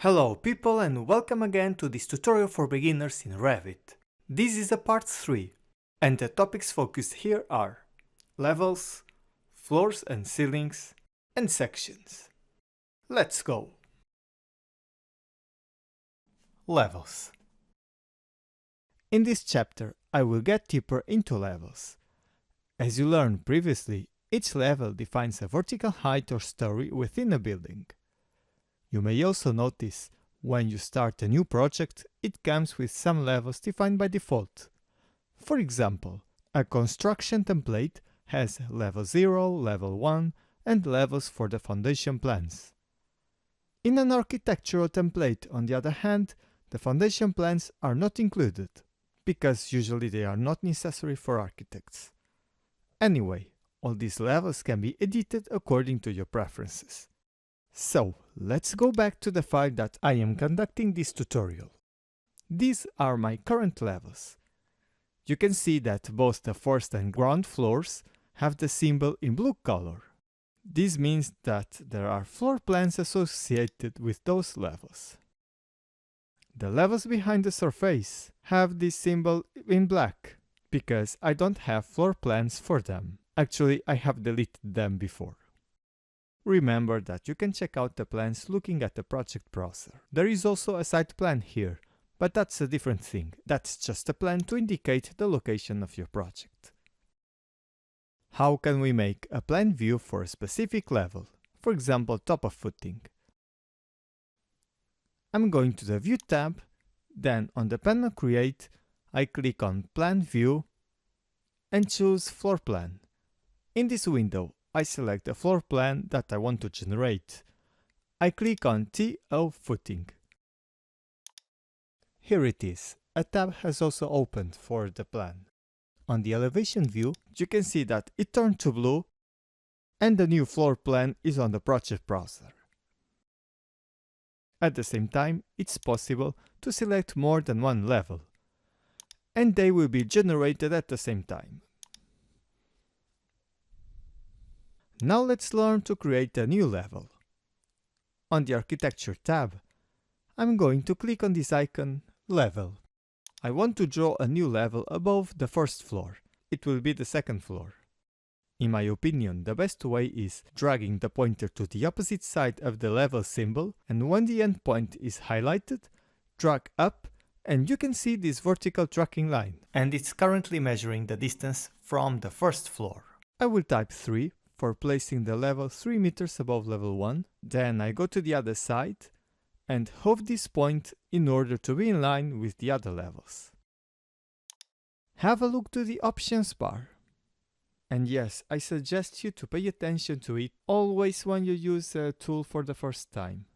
Hello people and welcome again to this tutorial for beginners in Revit. This is a part 3 and the topics focused here are levels, floors and ceilings, and sections. Let's go! Levels. In this chapter I will get deeper into levels. As you learned previously, each level defines a vertical height or story within a building. You may also notice, when you start a new project, it comes with some levels defined by default. For example, a construction template has level 0, level 1, and levels for the foundation plans. In an architectural template, on the other hand, the foundation plans are not included, because usually they are not necessary for architects. Anyway, all these levels can be edited according to your preferences. So, let's go back to the file that I am conducting this tutorial. These are my current levels. You can see that both the first and ground floors have the symbol in blue color. This means that there are floor plans associated with those levels. The levels behind the surface have this symbol in black, because I don't have floor plans for them. Actually, I have deleted them before. Remember that you can check out the plans looking at the project browser. There is also a site plan here, but that's a different thing. That's just a plan to indicate the location of your project. How can we make a plan view for a specific level? For example, top of footing. I'm going to the View tab, then on the panel Create, I click on Plan View and choose Floor Plan. In this window, I select the floor plan that I want to generate. I click on TO Footing. Here it is. A tab has also opened for the plan. On the elevation view, you can see that it turned to blue and the new floor plan is on the project browser. At the same time, it's possible to select more than one level, and they will be generated at the same time. Now let's learn to create a new level. On the Architecture tab, I'm going to click on this icon, Level. I want to draw a new level above the first floor. It will be the second floor. In my opinion, the best way is dragging the pointer to the opposite side of the level symbol, and when the endpoint is highlighted, drag up and you can see this vertical tracking line. And it's currently measuring the distance from the first floor. I will type 3 for placing the level 3 meters above level 1, then I go to the other side and hover this point in order to be in line with the other levels. Have a look to the options bar. And yes, I suggest you to pay attention to it always when you use a tool for the first time.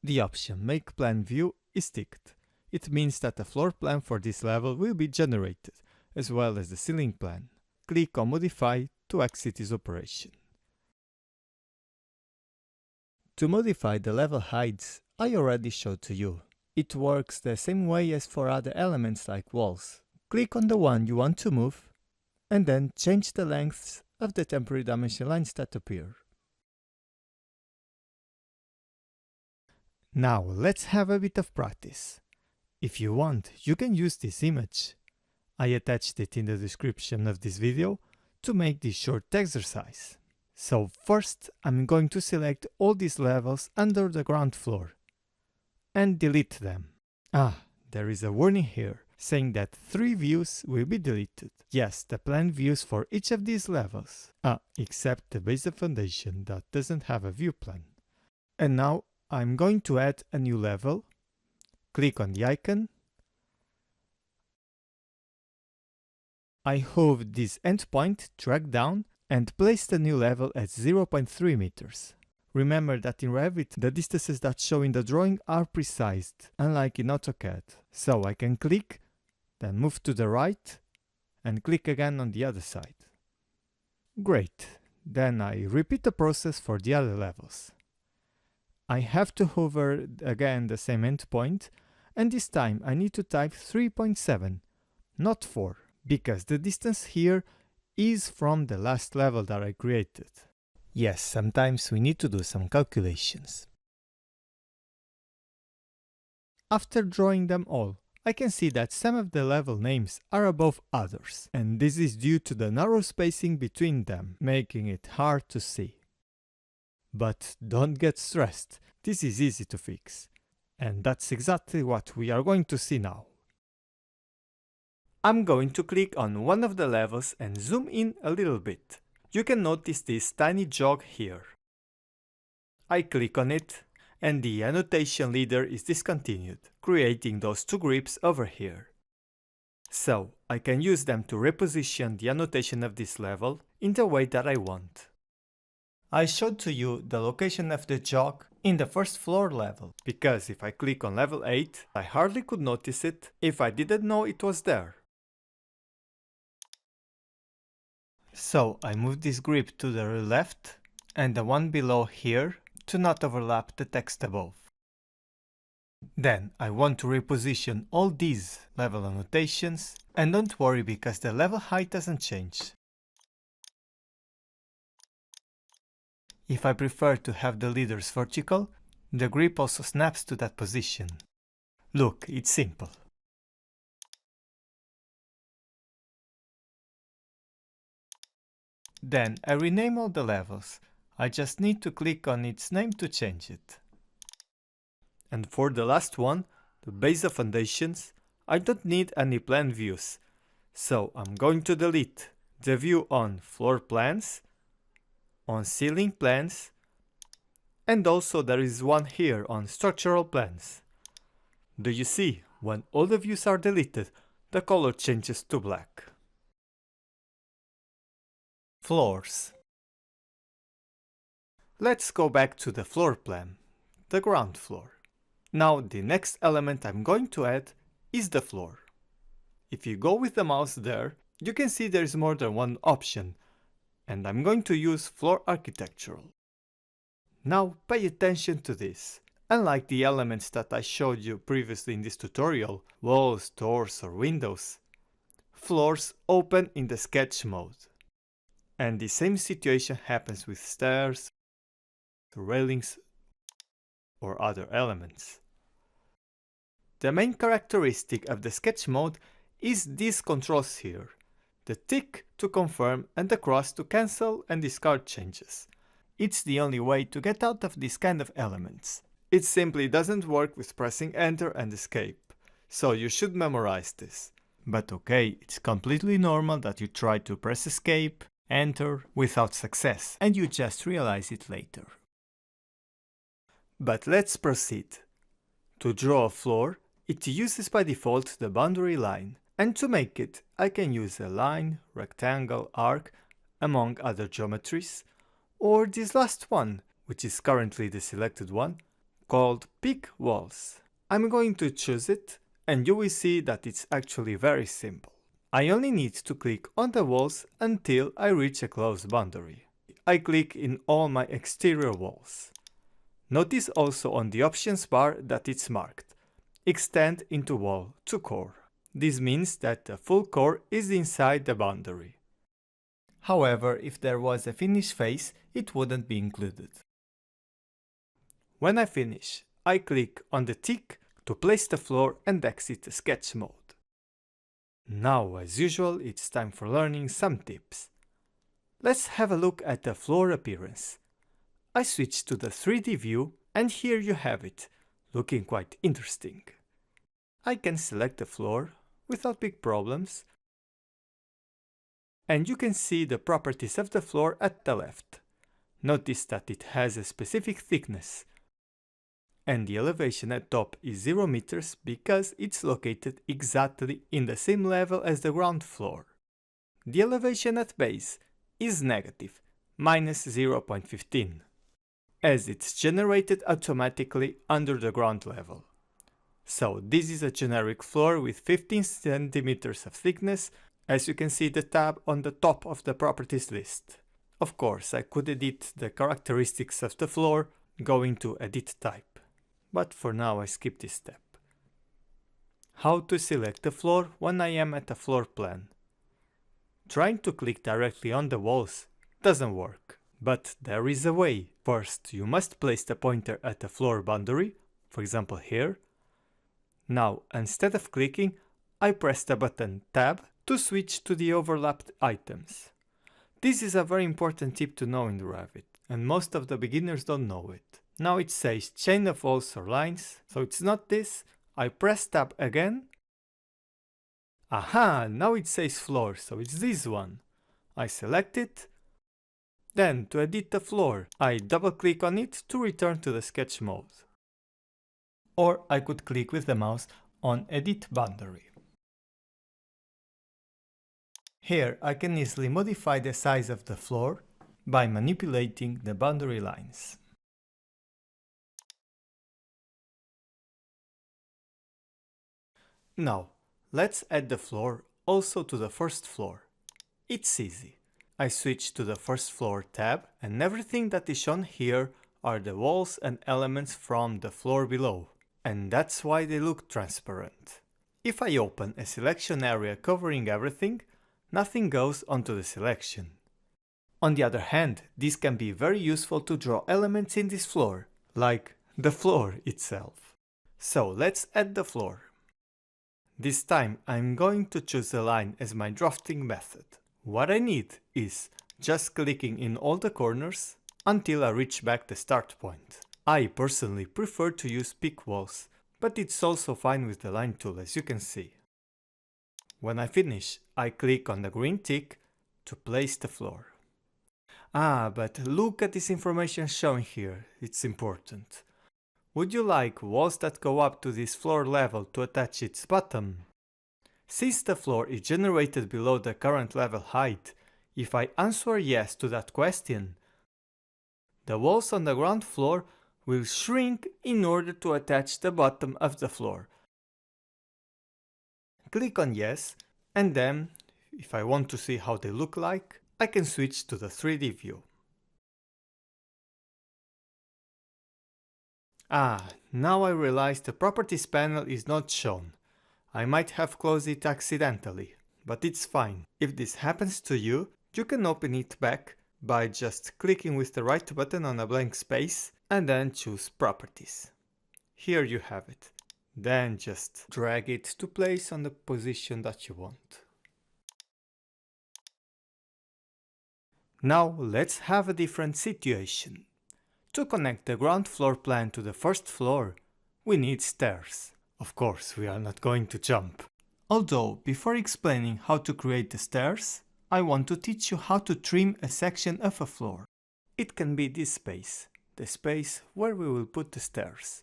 The option Make Plan View is ticked. It means that a floor plan for this level will be generated, as well as the ceiling plan. Click on Modify to exit this operation. To modify the level heights, I already showed to you. It works the same way as for other elements like walls. Click on the one you want to move, and then change the lengths of the temporary dimension lines that appear. Now let's have a bit of practice. If you want, you can use this image. I attached it in the description of this video to make this short exercise. So first I'm going to select all these levels under the ground floor and delete them. There is a warning here saying that 3 views will be deleted. Yes, the plan views for each of these levels. Except the base of foundation that doesn't have a view plan. And now I'm going to add a new level. Click on the icon. I hover this endpoint, drag down, and place the new level at 0.3 meters. Remember that in Revit, the distances that show in the drawing are precised, unlike in AutoCAD. So I can click, then move to the right, and click again on the other side. Great. Then I repeat the process for the other levels. I have to hover again the same endpoint, and this time I need to type 3.7, not 4. Because the distance here is from the last level that I created. Yes, sometimes we need to do some calculations. After drawing them all, I can see that some of the level names are above others, and this is due to the narrow spacing between them, making it hard to see. But don't get stressed, this is easy to fix. And that's exactly what we are going to see now. I'm going to click on one of the levels and zoom in a little bit. You can notice this tiny jog here. I click on it, and the annotation leader is discontinued, creating those two grips over here. So I can use them to reposition the annotation of this level in the way that I want. I showed to you the location of the jog in the first floor level, because if I click on level 8, I hardly could notice it if I didn't know it was there. So I move this grip to the left and the one below here to not overlap the text above. Then I want to reposition all these level annotations, and don't worry because the level height doesn't change. If I prefer to have the leaders vertical, the grip also snaps to that position. Look, it's simple. Then I rename all the levels. I just need to click on its name to change it. And for the last one, the base of foundations, I don't need any plan views. So I'm going to delete the view on floor plans, on ceiling plans, and also there is one here on structural plans. Do you see? When all the views are deleted, the color changes to black. Floors. Let's go back to the floor plan, the ground floor. Now the next element I'm going to add is the floor. If you go with the mouse there, you can see there is more than one option, and I'm going to use floor architectural. Now pay attention to this. Unlike the elements that I showed you previously in this tutorial, walls, doors or windows, floors open in the sketch mode. And the same situation happens with stairs, railings or other elements. The main characteristic of the sketch mode is these controls here, the tick to confirm and the cross to cancel and discard changes. It's the only way to get out of this kind of elements. It simply doesn't work with pressing enter and escape, so you should memorize this. But okay, it's completely normal that you try to press escape, enter without success, and you just realize it later. But let's proceed. To draw a floor, it uses by default the boundary line, and to make it, I can use a line, rectangle, arc, among other geometries, or this last one, which is currently the selected one, called Pick Walls. I'm going to choose it, and you will see that it's actually very simple. I only need to click on the walls until I reach a closed boundary. I click in all my exterior walls. Notice also on the options bar that it's marked Extend into wall to core. This means that the full core is inside the boundary. However, if there was a finish face, it wouldn't be included. When I finish, I click on the tick to place the floor and exit the sketch mode. Now, as usual, it's time for learning some tips. Let's have a look at the floor appearance. I switch to the 3D view and here you have it, looking quite interesting. I can select the floor without big problems, and you can see the properties of the floor at the left. Notice that it has a specific thickness, and the elevation at top is 0 meters because it's located exactly in the same level as the ground floor. The elevation at base is negative, minus 0.15, as it's generated automatically under the ground level. So this is a generic floor with 15 centimeters of thickness, as you can see the tab on the top of the properties list. Of course, I could edit the characteristics of the floor going to edit type, but for now I skip this step. How to select the floor when I am at a floor plan. Trying to click directly on the walls doesn't work, but there is a way. First, you must place the pointer at the floor boundary, for example here. Now, instead of clicking, I press the button Tab to switch to the overlapped items. This is a very important tip to know in Revit, and most of the beginners don't know it. Now it says chain of walls or lines, so it's not this. I press Tab again. Aha, now it says floor, so it's this one. I select it. Then, to edit the floor, I double click on it to return to the sketch mode. Or I could click with the mouse on Edit Boundary. Here I can easily modify the size of the floor by manipulating the boundary lines. Now, let's add the floor also to the first floor. It's easy. I switch to the first floor tab, and everything that is shown here are the walls and elements from the floor below. And that's why they look transparent. If I open a selection area covering everything, nothing goes onto the selection. On the other hand, this can be very useful to draw elements in this floor, like the floor itself. So let's add the floor. This time I'm going to choose a line as my drafting method. What I need is just clicking in all the corners until I reach back the start point. I personally prefer to use pick walls, but it's also fine with the line tool, as you can see. When I finish, I click on the green tick to place the floor. But look at this information shown here, it's important. Would you like walls that go up to this floor level to attach its bottom? Since the floor is generated below the current level height, if I answer yes to that question, the walls on the ground floor will shrink in order to attach the bottom of the floor. Click on yes, and then, if I want to see how they look like, I can switch to the 3D view. Now I realize the properties panel is not shown. I might have closed it accidentally, but it's fine. If this happens to you, you can open it back by just clicking with the right button on a blank space and then choose Properties. Here you have it. Then just drag it to place on the position that you want. Now let's have a different situation. To connect the ground floor plan to the first floor, we need stairs. Of course, we are not going to jump. Although, before explaining how to create the stairs, I want to teach you how to trim a section of a floor. It can be this space, the space where we will put the stairs.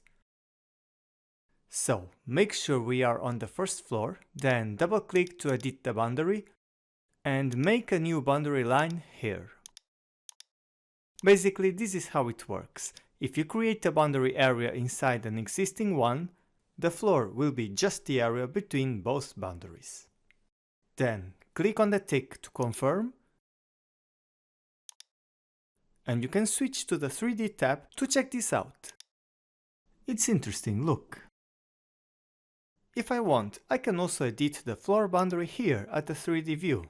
So, make sure we are on the first floor, then double click to edit the boundary, and make a new boundary line here. Basically, this is how it works. If you create a boundary area inside an existing one, the floor will be just the area between both boundaries. Then, click on the tick to confirm, and you can switch to the 3D tab to check this out. It's interesting, look. If I want, I can also edit the floor boundary here at the 3D view.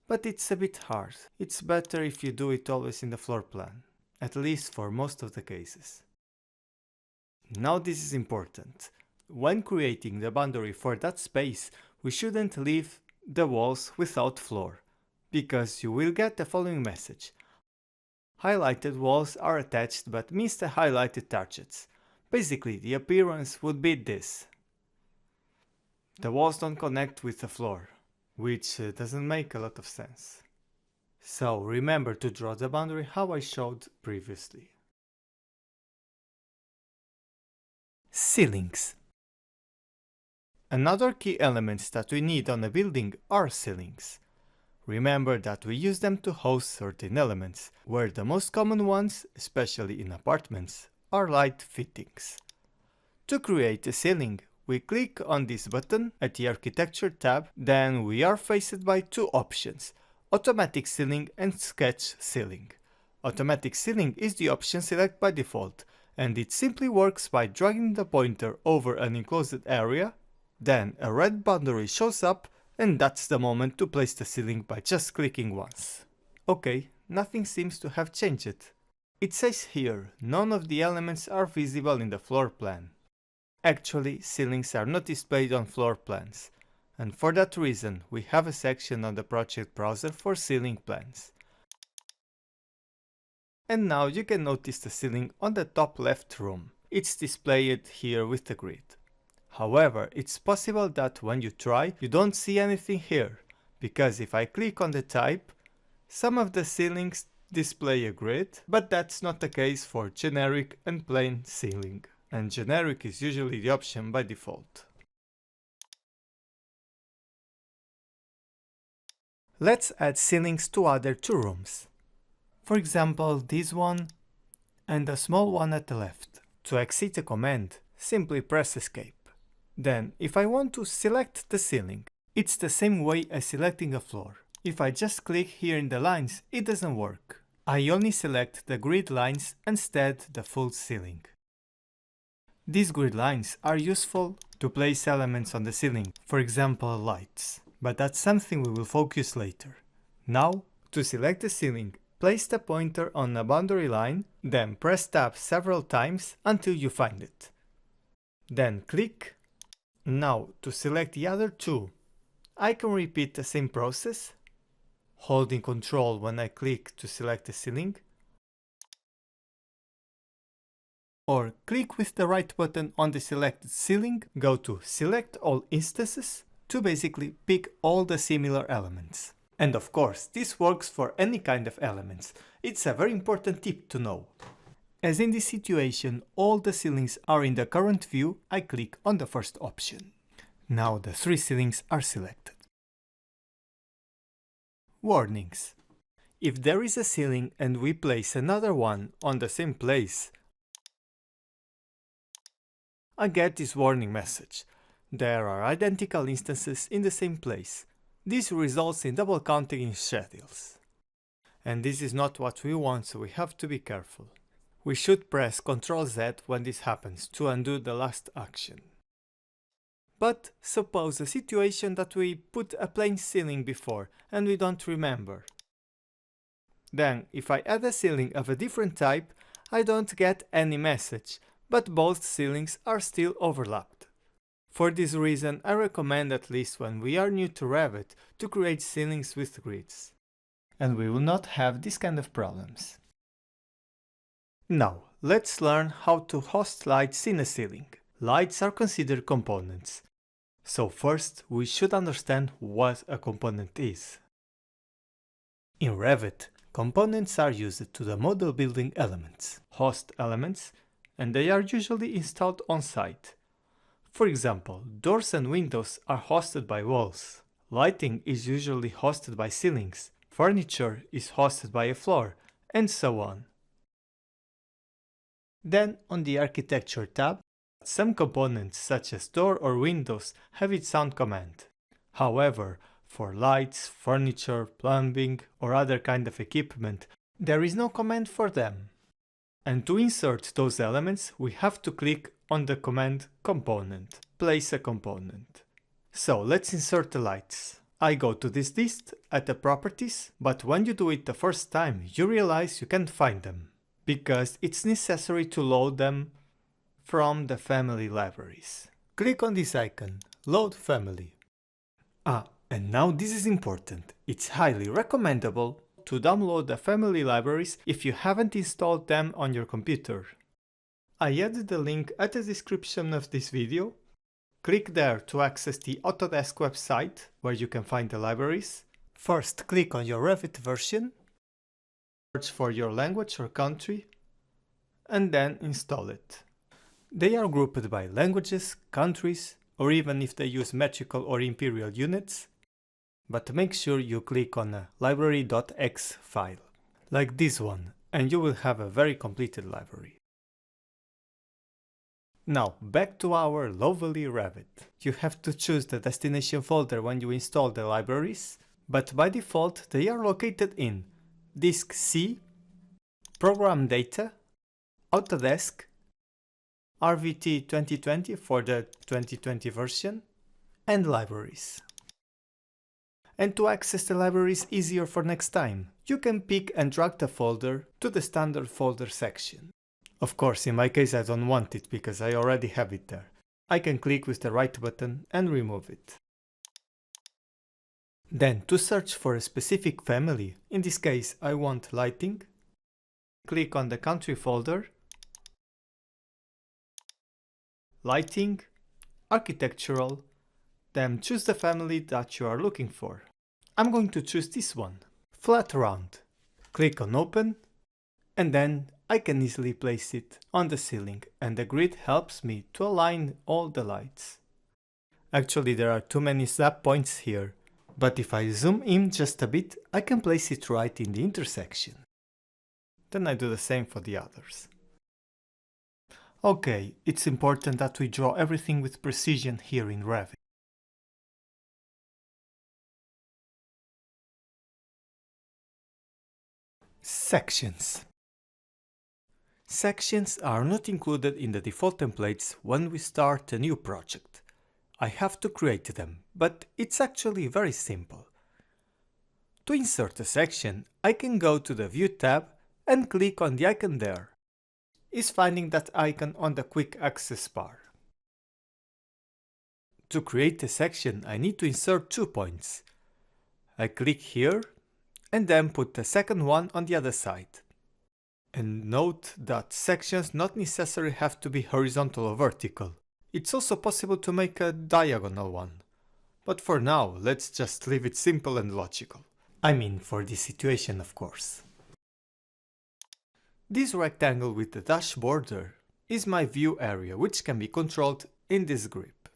But it's a bit hard. It's better if you do it always in the floor plan, at least for most of the cases. Now this is important. When creating the boundary for that space, we shouldn't leave the walls without floor, because you will get the following message. Highlighted walls are attached but miss the highlighted targets. Basically, the appearance would be this. The walls don't connect with the floor, which doesn't make a lot of sense. So remember to draw the boundary how I showed previously. Ceilings. Another key elements that we need on a building are ceilings. Remember that we use them to host certain elements, where the most common ones, especially in apartments, are light fittings. To create a ceiling, we click on this button at the Architecture tab, then we are faced by two options, Automatic Ceiling and Sketch Ceiling. Automatic Ceiling is the option selected by default, and it simply works by dragging the pointer over an enclosed area, then a red boundary shows up, and that's the moment to place the ceiling by just clicking once. Okay, nothing seems to have changed. It says here, none of the elements are visible in the floor plan. Actually, ceilings are not displayed on floor plans, and for that reason we have a section on the project browser for ceiling plans. And now you can notice the ceiling on the top left room. It's displayed here with the grid. However, it's possible that when you try, you don't see anything here, because if I click on the type, some of the ceilings display a grid, but that's not the case for generic and plain ceiling. And generic is usually the option by default. Let's add ceilings to other two rooms. For example, this one and the small one at the left. To exit a command, simply press escape. Then, if I want to select the ceiling, it's the same way as selecting a floor. If I just click here in the lines, it doesn't work. I only select the grid lines instead the full ceiling. These grid lines are useful to place elements on the ceiling, for example lights, but that's something we will focus later. Now, to select the ceiling, place the pointer on a boundary line, then press tab several times until you find it. Then click. Now, to select the other two, I can repeat the same process, holding Ctrl when I click to select the ceiling, or click with the right button on the selected ceiling, go to Select All Instances to basically pick all the similar elements. And of course, this works for any kind of elements. It's a very important tip to know. As in this situation, all the ceilings are in the current view, I click on the first option. Now the three ceilings are selected. Warnings. If there is a ceiling and we place another one on the same place, I get this warning message. There are identical instances in the same place. This results in double counting in schedules. And this is not what we want, so we have to be careful. We should press Ctrl Z when this happens to undo the last action. But suppose a situation that we put a plain ceiling before and we don't remember. Then, if I add a ceiling of a different type, I don't get any message, but both ceilings are still overlapped. For this reason, I recommend, at least when we are new to Revit, to create ceilings with grids. And we will not have this kind of problems. Now, let's learn how to host lights in a ceiling. Lights are considered components. So first, we should understand what a component is. In Revit, components are used to the model building elements, host elements, and they are usually installed on site. For example, doors and windows are hosted by walls. Lighting is usually hosted by ceilings. Furniture is hosted by a floor, and so on. Then, on the Architecture tab, some components such as door or windows have its own command. However, for lights, furniture, plumbing or other kind of equipment, there is no command for them. And to insert those elements, we have to click on the command Component, place a component. So let's insert the lights. I go to this list at the Properties, but when you do it the first time, you realize you can't find them, because it's necessary to load them from the family libraries. Click on this icon, Load Family. And now this is important. It's highly recommendable to download the family libraries if you haven't installed them on your computer. I added the link at the description of this video. Click there to access the Autodesk website where you can find the libraries. First, click on your Revit version, search for your language or country, and then install it. They are grouped by languages, countries, or even if they use metrical or imperial units. But make sure you click on a library.x file, like this one, and you will have a very completed library. Now, back to our lovely Revit. You have to choose the destination folder when you install the libraries, but by default they are located in Disk C, Program Data, Autodesk, RVT 2020 for the 2020 version, and Libraries. And to access the libraries easier for next time, you can pick and drag the folder to the standard folder section. Of course, in my case I don't want it because I already have it there. I can click with the right button and remove it. Then, to search for a specific family, in this case I want lighting, click on the country folder, lighting, architectural, then choose the family that you are looking for. I'm going to choose this one, flat round. Click on open, and then I can easily place it on the ceiling, and the grid helps me to align all the lights. Actually, there are too many snap points here, but if I zoom in just a bit, I can place it right in the intersection. Then I do the same for the others. Okay, it's important that we draw everything with precision here in Revit. Sections. Sections are not included in the default templates when we start a new project. I have to create them, but it's actually very simple. To insert a section, I can go to the View tab and click on the icon there. Is finding that icon on the quick access bar. To create a section, I need to insert 2 points. I click here and then put the second one on the other side. And note that sections not necessarily have to be horizontal or vertical. It's also possible to make a diagonal one. But for now, let's just leave it simple and logical. I mean, for this situation, of course. This rectangle with the dash border is my view area, which can be controlled in this grip.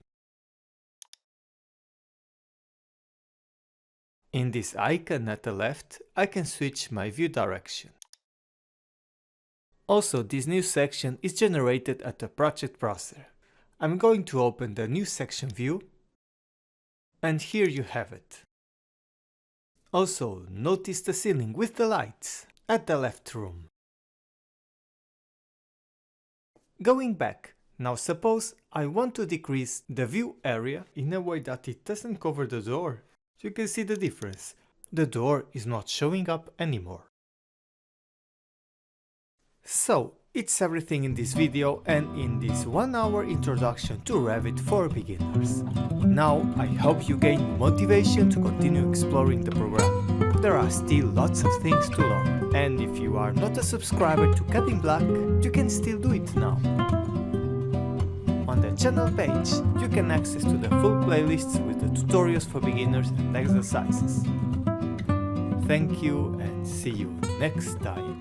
In this icon at the left, I can switch my view direction. Also, this new section is generated at the project browser. I'm going to open the new section view, and here you have it. Also, notice the ceiling with the lights at the left room. Going back, now suppose I want to decrease the view area in a way that it doesn't cover the door. You can see the difference. The door is not showing up anymore. So, it's everything in this video and in this 1-hour introduction to Revit for beginners. Now, I hope you gain motivation to continue exploring the program. There are still lots of things to learn, and if you are not a subscriber to Cut in Black, you can still do it now. On the channel page, you can access to the full playlists with the tutorials for beginners and exercises. Thank you and see you next time.